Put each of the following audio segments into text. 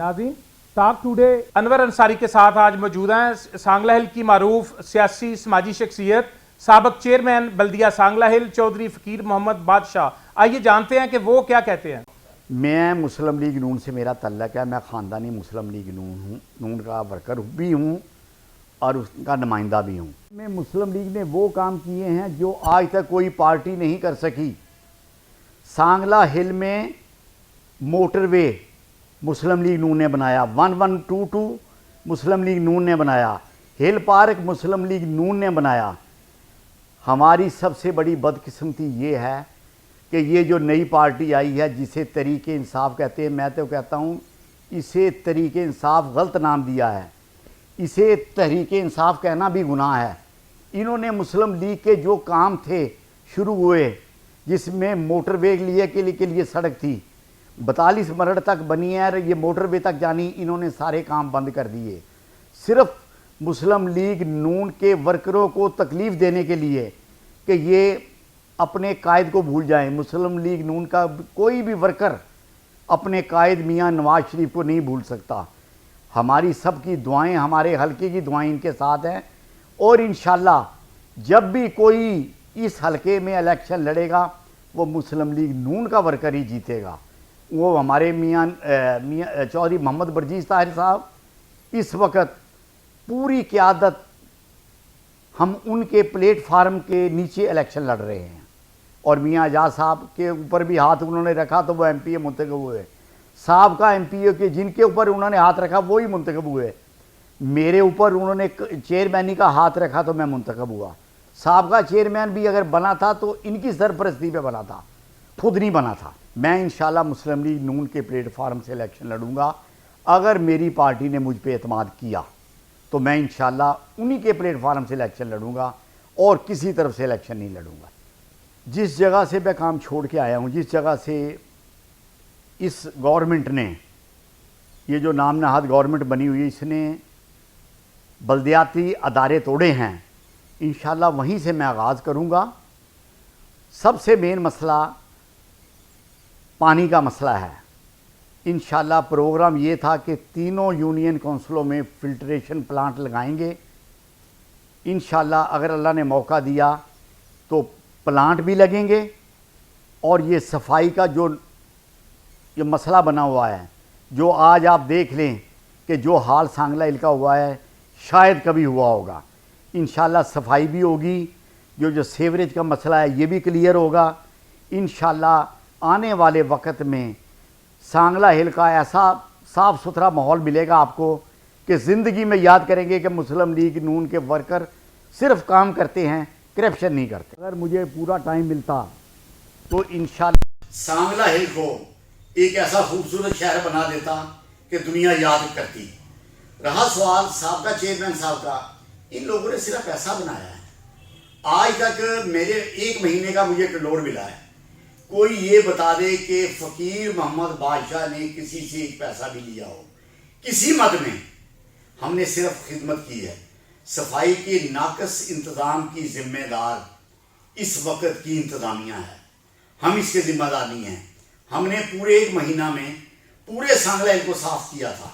नाज़रीन, talk today Anwar Ansari के साथ आज मौजूद हैं सांगला हिल की मारूफ सियासी समाजी शख्सियत साबक चेयरमैन बल्दिया सांगला हिल चौधरी फ़कीर मोहम्मद बादशाह। आइए जानते हैं कि वो क्या कहते हैं। मैं मुस्लिम लीग नून से मेरा तल्लक है। मैं ख़ानदानी मुस्लिम लीग नून का वर्कर भी हूँ और उसका नुमाइंदा भी हूँ। मैं मुस्लिम लीग ने वो काम किए हैं जो आज तक कोई पार्टी नहीं कर सकी। सांगला हिल में मोटरवे मुस्लिम लीग नून ने बनाया, 1122 मुस्लिम लीग नून ने बनाया, हिल पार्क मुस्लिम लीग नून ने बनाया। हमारी सबसे बड़ी बदकिस्मती ये है कि ये जो नई पार्टी आई है जिसे तरीके इंसाफ कहते हैं, मैं तो कहता हूँ इसे तरीके इंसाफ गलत नाम दिया है। इसे तहरीके इंसाफ कहना भी गुनाह है। इन्होंने मुस्लिम लीग के जो काम थे शुरू हुए, जिसमें मोटरवे के लिए सड़क थी 42 मरड़ तक बनी है, ये मोटरवे तक जानी, इन्होंने सारे काम बंद कर दिए सिर्फ मुस्लिम लीग नून के वर्करों को तकलीफ़ देने के लिए कि ये अपने कायद को भूल जाएं। मुस्लिम लीग नून का कोई भी वर्कर अपने कायद मियां नवाज शरीफ को नहीं भूल सकता। हमारी सबकी दुआएं, हमारे हलके की दुआएं इनके साथ हैं और इंशाल्लाह जब भी कोई इस हलके में इलेक्शन लड़ेगा वो मुस्लिम लीग नून का वर्कर ही जीतेगा। वो हमारे मियां चौधरी मोहम्मद बरजीज़ ताहिर साहब इस वक्त पूरी क़यादत, हम उनके प्लेटफार्म के नीचे इलेक्शन लड़ रहे हैं और मियां आज़ाद साहब के ऊपर भी हाथ उन्होंने रखा तो वो MPA मुंतखब हुए। साहब का MPA के जिनके ऊपर उन्होंने हाथ रखा वही मुंतखब हुए। मेरे ऊपर उन्होंने चेयरमैनी का हाथ रखा तो मैं मुंतखब हुआ। साहब का चेयरमैन भी अगर बना था तो इनकी सरपरस्ती पे बना था, खुद नहीं बना था। मैं इंशाल्लाह मुस्लिम लीग नून के प्लेटफार्म से इलेक्शन लड़ूंगा। अगर मेरी पार्टी ने मुझ पर एतमाद किया तो मैं इंशाल्लाह उन्हीं के प्लेटफार्म से इलेक्शन लड़ूंगा और किसी तरफ से इलेक्शन नहीं लड़ूंगा। जिस जगह से मैं काम छोड़ के आया हूँ, जिस जगह से इस गवर्नमेंट ने, ये जो नाम नहाद गवर्नमेंट बनी हुई है, इसने बल्दियाती अदारे तोड़े हैं, इंशाल्लाह वहीं से मैं आगाज़ करूँगा। सबसे मेन मसला पानी का मसला है। इंशाल्लाह प्रोग्राम ये था कि तीनों यूनियन काउंसिलों में फ़िल्ट्रेशन प्लांट लगाएंगे। इंशाल्लाह अगर अल्लाह ने मौका दिया तो प्लांट भी लगेंगे और ये सफाई का जो ये मसला बना हुआ है, जो आज आप देख लें कि जो हाल सांगला हिल का हुआ है शायद कभी हुआ होगा। इंशाल्लाह सफाई भी होगी, जो सीवरेज का मसला है ये भी क्लियर होगा। इंशाल्लाह आने वाले वक्त में सांगला हिल का ऐसा साफ़ सुथरा माहौल मिलेगा आपको कि ज़िंदगी में याद करेंगे कि मुस्लिम लीग नून के वर्कर सिर्फ काम करते हैं, करप्शन नहीं करते। अगर मुझे पूरा टाइम मिलता तो इंशाल्लाह सांगला हिल को एक ऐसा खूबसूरत शहर बना देता कि दुनिया याद करती। रहा सवाल साहब का, चेयरमैन साहब का, इन लोगों ने सिर्फ पैसा बनाया है। आज तक मेरे 1 महीने का मुझे लोड मिला है। कोई ये बता दे कि फ़कीर मोहम्मद बादशाह ने किसी से एक पैसा भी लिया हो किसी मद में। हमने सिर्फ खिदमत की है। सफाई के नाकस इंतज़ाम की जिम्मेदार इस वक्त की इंतज़ामिया है, हम इसके ज़िम्मेदार नहीं हैं। हमने पूरे 1 महीना में पूरे सांगला हिल को साफ़ किया था।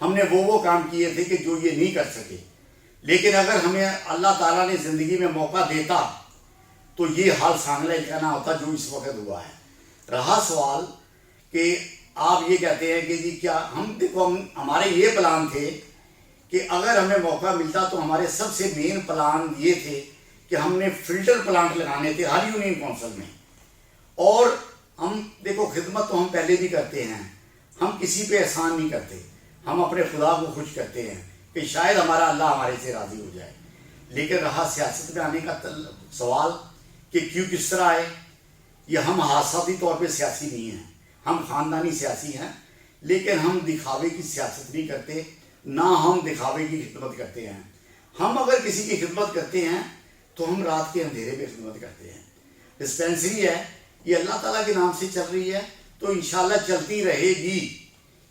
हमने वो काम किए थे कि जो ये नहीं कर सके। लेकिन अगर हमें अल्लाह ताला ने ज़िंदगी में मौका देता तो ये हाल सांगला हिल का ना होता जो इस वक्त हुआ है। रहा सवाल कि आप ये कहते हैं कि जी क्या हम देखो, हमारे ये प्लान थे कि अगर हमें मौका मिलता तो हमारे सबसे मेन प्लान ये थे कि हमने फ़िल्टर प्लांट लगाने थे हर यूनियन काउंसिल में। और हम देखो खिदमत तो हम पहले भी करते हैं, हम किसी पे एहसान नहीं करते, हम अपने खुदा को खुश करते हैं कि शायद हमारा अल्लाह हमारे से राज़ी हो जाए। लेकिन रहा सियासत में आने का सवाल कि क्यों किस तरह आए, ये हम हादसाती तौर पे सियासी नहीं हैं, हम ख़ानदानी सियासी हैं। लेकिन हम दिखावे की सियासत नहीं करते, ना हम दिखावे की खिदमत करते हैं। हम अगर किसी की खिदमत करते हैं तो हम रात के अंधेरे में खिदमत करते हैं। डिस्पेंसरी है, ये अल्लाह ताला के नाम से चल रही है तो इंशाल्लाह चलती रहेगी।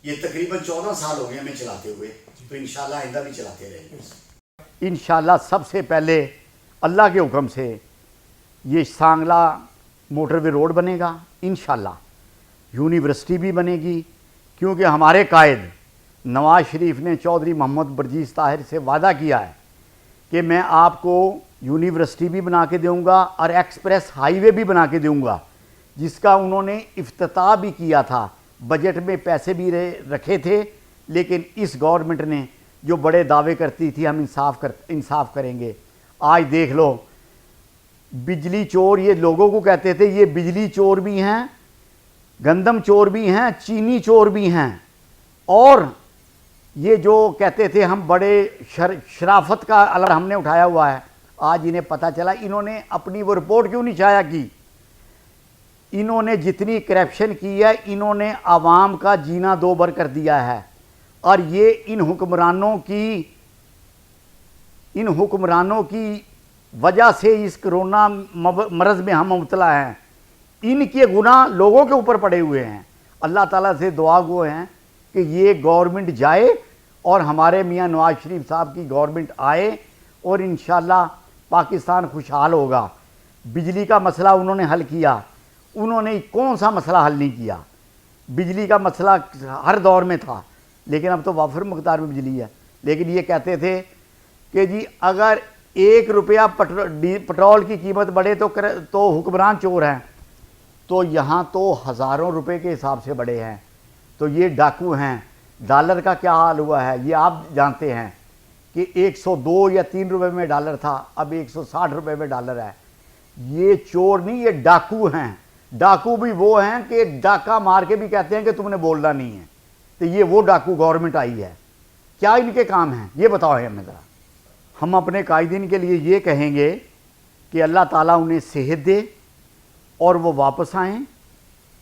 ये तकरीबन 14 साल हो गए हमें चलाते हुए, तो इंशाल्लाह आइंदा भी चलाते रहेंगे। इंशाल्लाह सबसे पहले अल्लाह के हुक्म से ये सांगला मोटरवे रोड बनेगा। इंशाल्लाह यूनिवर्सिटी भी बनेगी, क्योंकि हमारे कायद नवाज शरीफ ने चौधरी मोहम्मद बर्जीस ताहिर से वादा किया है कि मैं आपको यूनिवर्सिटी भी बना के दूंगा और एक्सप्रेस हाईवे भी बना के दूंगा, जिसका उन्होंने इफ्तिताह भी किया था। बजट में पैसे भी रखे थे, लेकिन इस गवर्नमेंट ने जो बड़े दावे करती थी हम इंसाफ करेंगे, आज देख लो बिजली चोर ये लोगों को कहते थे, ये बिजली चोर भी हैं, गंदम चोर भी हैं, चीनी चोर भी हैं, और ये जो कहते थे हम बड़े शराफत का अलग हमने उठाया हुआ है, आज इन्हें पता चला इन्होंने अपनी वो रिपोर्ट क्यों नहीं शाया की। इन्होंने जितनी करप्शन की है, इन्होंने आवाम का जीना दो बर कर दिया है। और ये इन हुक्मरानों की वजह से इस कोरोना मरज़ में हम मुब्तला हैं। इनके गुनाह लोगों के ऊपर पड़े हुए हैं। अल्लाह ताला से दुआ गो हैं कि ये गवर्नमेंट जाए और हमारे मियां नवाज शरीफ साहब की गवर्नमेंट आए और इंशाल्लाह पाकिस्तान खुशहाल होगा। बिजली का मसला उन्होंने हल किया, उन्होंने कौन सा मसला हल नहीं किया। बिजली का मसला हर दौर में था, लेकिन अब तो वाफर मकदार में बिजली है। लेकिन ये कहते थे कि जी अगर 1 रुपया पेट्रोल की कीमत बढ़े तो हुक्मरान चोर हैं, तो यहाँ तो हज़ारों रुपए के हिसाब से बढ़े हैं, तो ये डाकू हैं। डॉलर का क्या हाल हुआ है ये आप जानते हैं कि 102 या 3 रुपये में डॉलर था, अब 160 रुपये में डॉलर है। ये चोर नहीं, ये डाकू हैं। डाकू भी वो हैं कि डाका मार के भी कहते हैं कि तुमने बोलना नहीं है, तो ये वो डाकू गवर्नमेंट आई है। क्या इनके काम हैं ये बताओ हमें ज़रा। हम अपने कायदीन के लिए ये कहेंगे कि अल्लाह ताला उन्हें सेहत दे और वो वापस आएँ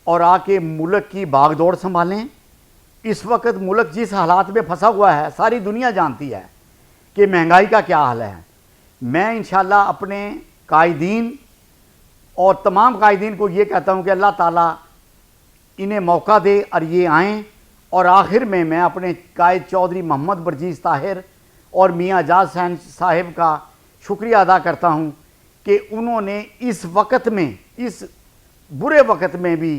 और आके मुल्क की बागदौड़ संभालें। इस वक्त मुल्क जिस हालात में फंसा हुआ है, सारी दुनिया जानती है कि महंगाई का क्या हाल है। मैं इंशाल्लाह अपने कायदीन और तमाम कायदीन को ये कहता हूँ कि अल्लाह ताला इन्हें मौका दे और ये आएँ। और आखिर में मैं अपने कायद चौधरी मोहम्मद बर्जीस ताहिर और मियाँ एजाज साहब का शुक्रिया अदा करता हूँ कि उन्होंने इस वक्त में, इस बुरे वक्त में भी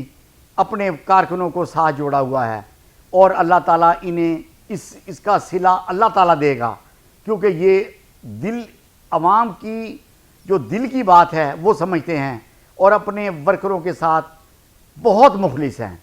अपने कारकुनों को साथ जोड़ा हुआ है। और अल्लाह ताला इन्हें इसका सिला अल्लाह ताला देगा, क्योंकि ये दिल अवाम की जो दिल की बात है वो समझते हैं और अपने वर्करों के साथ बहुत मुखलिस हैं।